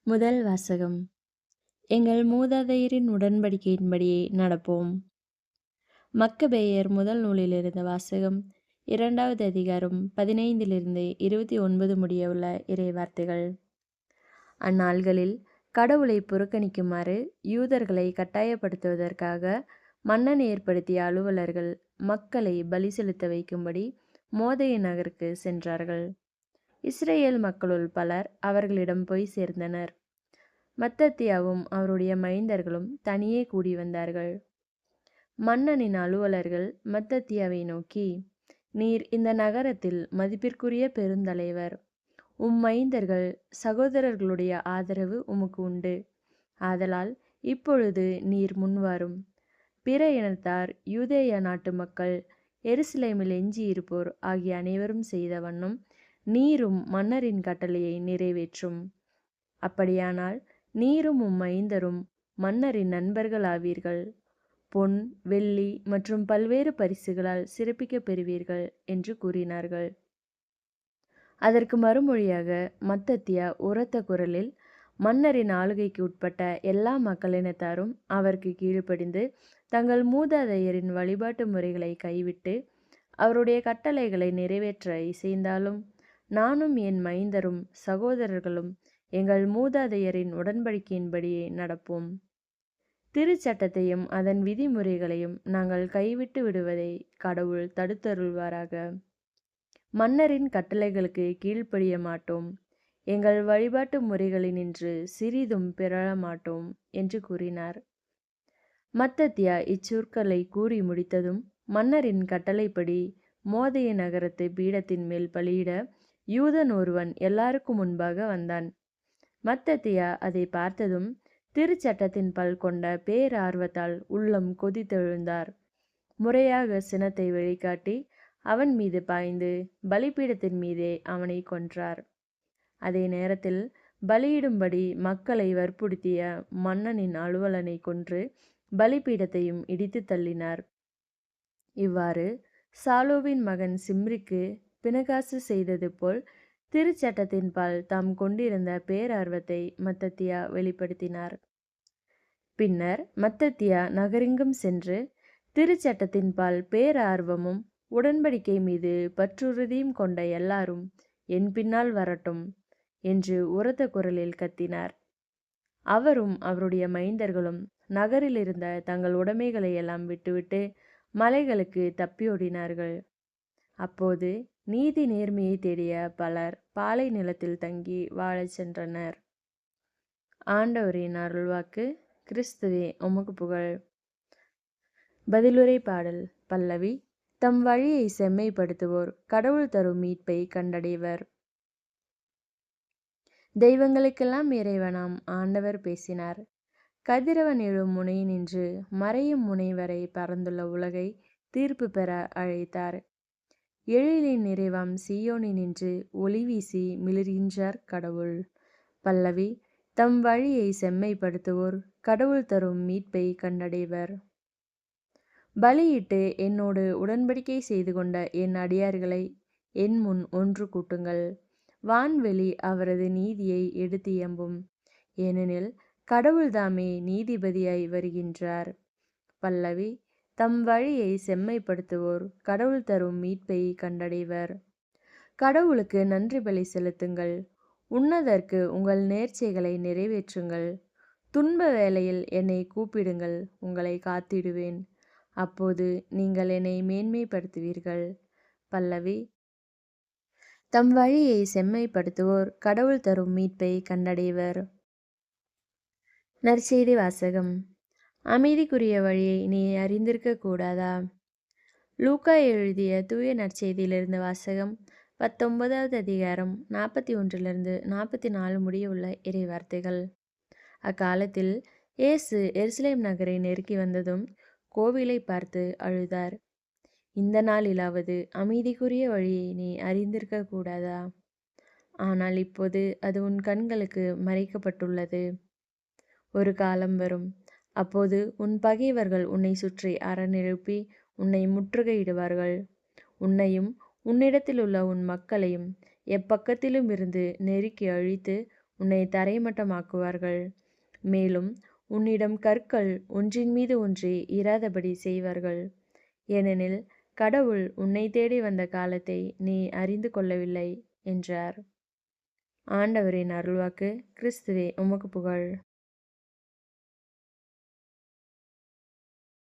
முதல் வாசகம். எங்கள் மூதாதையரின் உடன்படிக்கையின்படியே நடப்போம். மக்கபேயர் முதல் நூலிலிருந்த வாசகம். 2வது அதிகாரம் 15 29 முடிய உள்ள இறைவார்த்தைகள். அந்நாள்களில் கடவுளை புறக்கணிக்குமாறு யூதர்களை கட்டாயப்படுத்துவதற்காக மன்னன் ஏற்படுத்திய அலுவலர்கள் மக்களை பலி செலுத்த வைக்கும்படி மோதேய நகருக்கு சென்றார்கள். இஸ்ரேல் மக்களுள் பலர் அவர்களிடம் போய் சேர்ந்தனர். மத்தத்தியாவும் அவருடைய மைந்தர்களும் தனியே கூடி வந்தார்கள். மன்னனின் அலுவலர்கள் மத்தத்தியாவை நோக்கி, நீர் இந்த நகரத்தில் மதிப்பிற்குரிய பெருந்தலைவர். மைந்தர்கள் சகோதரர்களுடைய ஆதரவு உமக்கு உண்டு. ஆதலால் இப்பொழுது நீர் முன்வாரும். பிற இனத்தார், யூதேய நாட்டு மக்கள், எருசலேமில் எஞ்சியிருப்போர் ஆகிய அனைவரும் செய்த வண்ணம் நீரும் மன்னரின் கட்டளையை நிறைவேற்றும். அப்படியானால் நீரும் மைந்தரும் மன்னரின் நண்பர்கள் ஆவீர்கள். பொன், வெள்ளி மற்றும் பல்வேறு பரிசுகளால் சிறப்பிக்க பெறுவீர்கள் என்று கூறினார்கள். அதற்கு மறுமொழியாக மத்தத்தியா உரத்த குரலில், மன்னரின் ஆளுகைக்கு உட்பட்ட எல்லா மக்களினத்தாரும் அவருக்கு கீழ்ப்படிந்து தங்கள் மூதாதையரின் வழிபாட்டு முறைகளை கைவிட்டு அவருடைய கட்டளைகளை நிறைவேற்ற இசைந்தாலும் நானும் என் மைந்தரும் சகோதரர்களும் எங்கள் மூதாதையரின் உடன்படிக்கையின்படியே நடப்போம். திருச்சட்டத்தையும் அதன் விதிமுறைகளையும் நாங்கள் கைவிட்டு விடுவதை கடவுள் தடுத்தருள்வாராக. மன்னரின் கட்டளைகளுக்கு கீழ்ப்படிய மாட்டோம். எங்கள் வழிபாட்டு முறைகளினின்று சிறிதும் பிறழ மாட்டோம் என்று கூறினார். மத்தத்தியா இச்சொற்களை கூறி முடித்ததும் மன்னரின் கட்டளைப்படி மோதேய நகரத்து பீடத்தின் மேல் பலியிட யூதன் ஒருவன் எல்லாருக்கும் முன்பாக வந்தான். மத்தத்தியா அதை பார்த்ததும் திருச்சட்டத்தின் பல் கொண்ட பேரார்வத்தால் உள்ளம் கொதித்தெழுந்தார். முறையாக சினத்தை வெளிக்காட்டி அவன் மீது பாய்ந்து பலிபீடத்தின் மீதே அவனை கொன்றார். அதே நேரத்தில் பலியிடும்படி மக்களை வற்புறுத்திய மன்னனின் அலுவலனை கொன்று பலிபீடத்தையும் இடித்து தள்ளினார். இவ்வாறு சாலோவின் மகன் சிம்ரிக்கு பினகாசு செய்தது போல் திருச்சட்டத்தின் பால் தாம் கொண்டிருந்த பேரார்வத்தை மத்தத்தியா வெளிப்படுத்தினார். பின்னர் மத்தத்தியா நகரெங்கும் சென்று, திருச்சட்டத்தின் பால் பேரார்வமும் உடன்படிக்கை மீது பற்றுறுதியும் கொண்ட எல்லாரும் என் பின்னால் வரட்டும் என்று உரத்த குரலில் கத்தினார். அவரும் அவருடைய மைந்தர்களும் நகரில் இருந்த தங்கள் உடைமைகளை எல்லாம் விட்டுவிட்டு மலைகளுக்கு தப்பியோடினார்கள். அப்போது நீதி நேர்மையை தேடிய பலர் பாலை நிலத்தில் தங்கி வாழச் சென்றனர். ஆண்டவரின் அருள்வாக்கு. கிறிஸ்துவே உமக்கு புகழ். பதிலுரை பாடல். பல்லவி. தம் வழியை செம்மைப்படுத்துவோர் கடவுள் தரும் மீட்பை கண்டடைவர். தெய்வங்களுக்கெல்லாம் இறைவனாம் ஆண்டவர் பேசினார். கதிரவன் எழும் முனை நின்று மறையும் முனை வரை பறந்துள்ள உலகை தீர்ப்பு பெற அழைத்தார். எழிலின் நிறைவாம் சீயோனி நின்று ஒளி வீசி மிளிர்கின்றார் கடவுள். பல்லவி. தம் வழியை செம்மைப்படுத்துவோர் கடவுள் தரும் மீட்பை கண்டடைவர். பலியிட்டு என்னோடு உடன்படிக்கை செய்து கொண்ட என் அடியார்களை என் முன் ஒன்று கூட்டுங்கள். வான்வெளி அவரது நீதியை எடுத்து எம்பும். ஏனெனில் கடவுள்தாமே நீதிபதியாய் வருகின்றார். பல்லவி. தம் வழியை செம்மைப்படுத்துவோர் கடவுள் தரும் மீட்பை கண்டடைவர். கடவுளுக்கு நன்றி பலி செலுத்துங்கள். உன்னதற்கு உங்கள் நேர்ச்சைகளை நிறைவேற்றுங்கள். துன்ப வேளையில் என்னை கூப்பிடுங்கள், உங்களை காத்திடுவேன். அப்போது நீங்கள் என்னை மேன்மைப்படுத்துவீர்கள். பல்லவி. தம் வழியை செம்மைப்படுத்துவோர் கடவுள் தரும் மீட்பை கண்டடைவர். நற்செய்தி வாசகம். அமைதிக்குரிய வழியை நீ அறிந்திருக்க கூடாதா? லூக்கா எழுதிய தூய நற்செய்தியிலிருந்து வாசகம். 19வது அதிகாரம் 41 44 முடிய உள்ள இறைவார்த்தைகள். அக்காலத்தில் இயேசு எருசலேம் நகரை நெருக்கி வந்ததும் கோவிலை பார்த்து அழுதார். இந்த நாளிலாவது அமைதிக்குரிய வழியை நீ அறிந்திருக்க கூடாதா? ஆனால் இப்போது அது உன் கண்களுக்கு மறைக்கப்பட்டுள்ளது. ஒரு காலம் வரும், அப்போது உன் பகைவர்கள் உன்னை சுற்றி அரணெழுப்பி உன்னை முற்றுகையிடுவார்கள். உன்னையும் உன்னிடத்தில் உள்ள உன் மக்களையும் எப்பக்கத்திலும் இருந்து நெருக்கி அழித்து உன்னை தரைமட்டமாக்குவார்கள். மேலும் உன்னிடம் கற்கள் ஒன்றின் மீது ஒன்று இராதபடி செய்வார்கள். ஏனெனில் கடவுள் உன்னை தேடி வந்த காலத்தை நீ அறிந்து கொள்ளவில்லை என்றார். ஆண்டவரின் அருள்வாக்கு. கிறிஸ்துவே உமக்கு புகழ்.